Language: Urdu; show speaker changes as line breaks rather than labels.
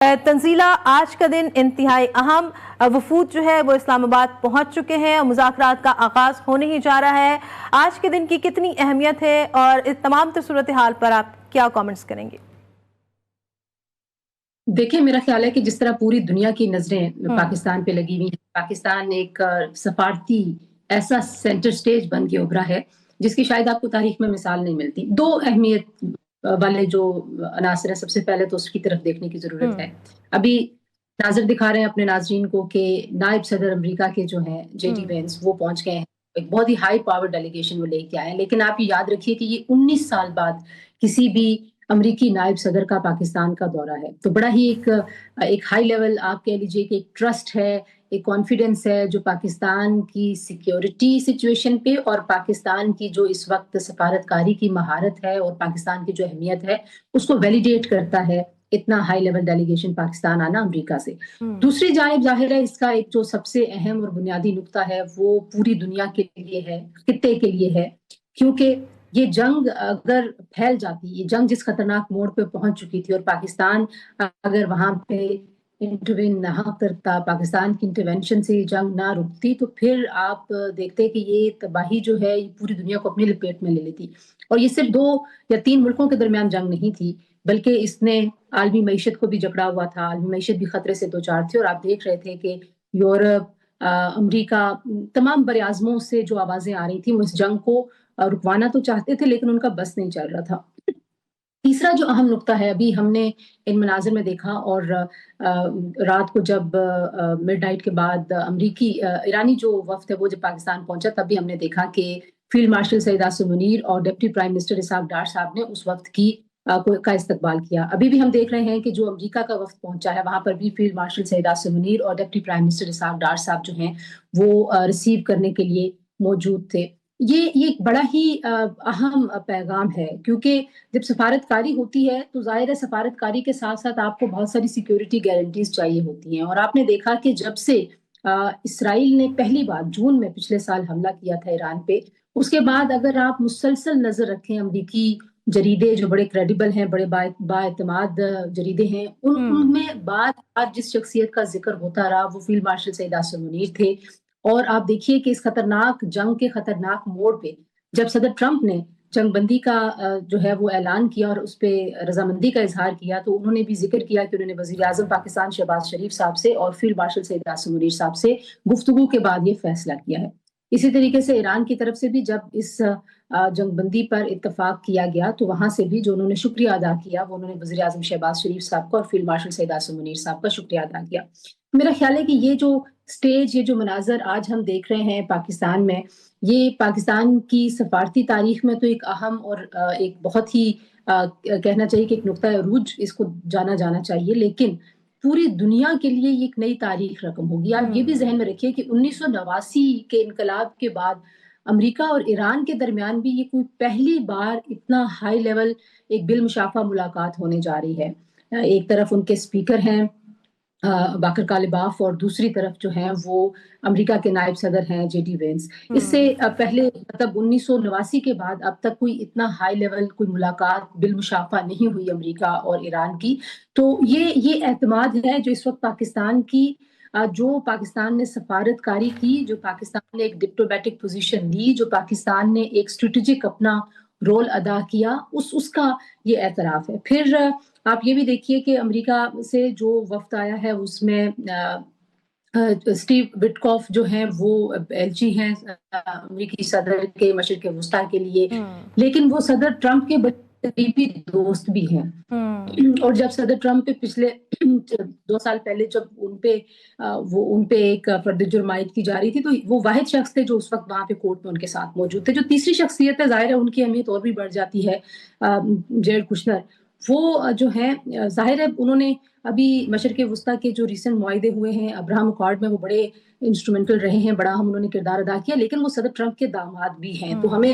تنزیلہ، آج کا دن انتہائی اہم، وفود جو ہے وہ اسلام آباد پہنچ چکے ہیں اور مذاکرات کا آغاز ہونے ہی جا رہا ہے۔ آج کے دن کی کتنی اہمیت ہے اور اس تمام تر صورتحال پر آپ کیا کامنٹس کریں گے؟
دیکھیں، میرا خیال ہے کہ جس طرح پوری دنیا کی نظریں پاکستان پہ لگی ہوئی ہیں، پاکستان ایک سفارتی ایسا سینٹر سٹیج بن کے ابھرا ہے جس کی شاید آپ کو تاریخ میں مثال نہیں ملتی۔ دو اہمیت والے جو عناصر ہیں، سب سے پہلے تو اس کی طرف دیکھنے کی ضرورت ہے۔ ابھی ناظر دکھا رہے ہیں اپنے ناظرین کو کہ نائب صدر امریکہ کے جو ہیں جے ڈی وینس، وہ پہنچ گئے ہیں۔ ایک بہت ہی ہائی پاور ڈیلیگیشن وہ لے کے آئے ہیں، لیکن آپ یہ یاد رکھیے کہ یہ 19 سال بعد کسی بھی امریکی نائب صدر کا پاکستان کا دورہ ہے۔ تو بڑا ہی ایک ہائی لیول آپ کہہ لیجئے کہ ایک ٹرسٹ ہے، ایک کانفیڈنس ہے جو پاکستان کی سیکیورٹی سچویشن پہ اور پاکستان کی جو اس وقت سفارتکاری کی مہارت ہے اور پاکستان کی جو اہمیت ہے اس کو ویلیڈیٹ کرتا ہے اتنا ہائی لیول ڈیلیگیشن پاکستان آنا امریکہ سے۔ دوسری جانب ظاہر ہے اس کا ایک جو سب سے اہم اور بنیادی نقطہ ہے وہ پوری دنیا کے لیے ہے، خطے کے لیے ہے، کیونکہ یہ جنگ اگر پھیل جاتی، یہ جنگ جس خطرناک موڑ پہ پہنچ چکی تھی اور پاکستان اگر وہاں پہ انٹروین نہ کرتا، پاکستان کی انٹرونشن سے یہ جنگ نہ رکتی، تو پھر آپ دیکھتے کہ یہ تباہی جو ہے یہ پوری دنیا کو اپنی لپیٹ میں لے لیتی۔ اور یہ صرف 2 یا 3 ملکوں کے درمیان جنگ نہیں تھی، بلکہ اس نے عالمی معیشت کو بھی جکڑا ہوا تھا، عالمی معیشت بھی خطرے سے دوچار تھی، اور آپ دیکھ رہے تھے کہ یورپ، امریکہ، تمام بر اعظموں سے جو آوازیں آ رہی تھیں وہ اس جنگ کو رکوانا تو چاہتے تھے لیکن ان کا بس نہیں چل رہا تھا۔ تیسرا جو اہم نقطہ ہے، ابھی ہم نے ان مناظر میں دیکھا، اور رات کو جب مڈ نائٹ کے بعد ایرانی جو وفد ہے وہ جب پاکستان پہنچا، تب بھی ہم نے دیکھا کہ فیلڈ مارشل سعید عاصم منیر اور deputy prime minister Ishaq Dar صاحب نے اس وقت کا استقبال کیا۔ ابھی بھی ہم دیکھ رہے ہیں کہ جو امریکہ کا وفد پہنچا ہے وہاں پر بھی فیلڈ مارشل سعید عاصم منیر اور deputy prime minister Ishaq Dar صاحب جو ہیں وہ ریسیو کرنے کے لیے موجود تھے۔ یہ ایک بڑا ہی اہم پیغام ہے، کیونکہ جب سفارتکاری ہوتی ہے تو ظاہر ہے سفارتکاری کے ساتھ ساتھ آپ کو بہت ساری سیکیورٹی گارنٹیز چاہیے ہوتی ہیں، اور آپ نے دیکھا کہ جب سے اسرائیل نے پہلی بار جون میں پچھلے سال حملہ کیا تھا ایران پہ، اس کے بعد اگر آپ مسلسل نظر رکھیں امریکی جریدے جو بڑے کریڈیبل ہیں، بڑے با اعتماد جریدے ہیں، ان میں بار جس شخصیت کا ذکر ہوتا رہا وہ فیلڈ مارشل سعید عاصم منیر تھے۔ اور آپ دیکھیے کہ اس خطرناک جنگ کے خطرناک موڑ پہ جب صدر ٹرمپ نے جنگ بندی کا جو ہے وہ اعلان کیا اور اس پہ رضامندی کا اظہار کیا، تو انہوں نے بھی ذکر کیا کہ انہوں نے وزیر اعظم پاکستان شہباز شریف صاحب سے اور فیلڈ مارشل سعید عاصم منیر صاحب سے گفتگو کے بعد یہ فیصلہ کیا ہے۔ اسی طریقے سے ایران کی طرف سے بھی جب اس جنگ بندی پر اتفاق کیا گیا تو وہاں سے بھی جو انہوں نے شکریہ ادا کیا وہ انہوں نے وزیر اعظم شہباز شریف صاحب کا اور فیلڈ مارشل سعید عاصم منیر صاحب کا شکریہ ادا کیا۔ میرا خیال ہے کہ یہ جو سٹیج، یہ جو مناظر آج ہم دیکھ رہے ہیں پاکستان میں، یہ پاکستان کی سفارتی تاریخ میں تو ایک اہم اور ایک بہت ہی کہنا چاہیے کہ ایک نقطہ عروج اس کو جانا چاہیے، لیکن پوری دنیا کے لیے یہ ایک نئی تاریخ رقم ہوگی۔ آپ یہ بھی ذہن میں رکھیے کہ 1989 کے انقلاب کے بعد امریکہ اور ایران کے درمیان بھی یہ کوئی پہلی بار اتنا ہائی لیول ایک بالمشافہ ملاقات ہونے جا رہی ہے۔ ایک طرف ان کے اسپیکر ہیں باقر کالباف، اور دوسری طرف جو ہیں وہ امریکہ کے نائب صدر ہیں جے ڈی وینس۔ اس سے پہلے مطلب 1989 کے بعد اب تک کوئی اتنا ہائی لیول کوئی ملاقات بالمشافہ نہیں ہوئی امریکہ اور ایران کی۔ تو یہ اعتماد ہے جو اس وقت پاکستان کی جو پاکستان نے سفارتکاری کی، جو پاکستان نے ایک ڈپلومیٹک پوزیشن لی، جو پاکستان نے ایک اسٹریٹجک اپنا رول ادا کیا، اس کا یہ اعتراف ہے۔ پھر آپ یہ بھی دیکھیے کہ امریکہ سے جو وفد آیا ہے اس میں اسٹیو وٹکاف جو ہیں وہ ایلچی ہیں امریکی صدر کے مشرق وسطیٰ کے لیے، لیکن وہ صدر ٹرمپ کے قریبی دوست بھی ہیں۔ اور جب صدر ٹرمپ پہ پچھلے 2 سال پہلے جب ان پہ ایک فرد جرم عائد کی جا رہی تھی، تو وہ واحد شخص تھے جو اس وقت وہاں پہ کورٹ میں ان کے ساتھ موجود تھے۔ جو تیسری شخصیت ہے ظاہر ہے ان کی اہمیت اور بھی بڑھ جاتی ہے، جیرڈ کشنر۔ وہ جو ہیں ظاہر ہے انہوں نے ابھی مشرق وسطیٰ کے جو ریسنٹ معاہدے ہوئے ہیں ابراہم اکارڈ میں، وہ بڑے انسٹرومنٹل رہے ہیں، بڑا انہوں نے کردار ادا کیا، لیکن وہ صدر ٹرمپ کے داماد بھی ہیں۔ تو ہمیں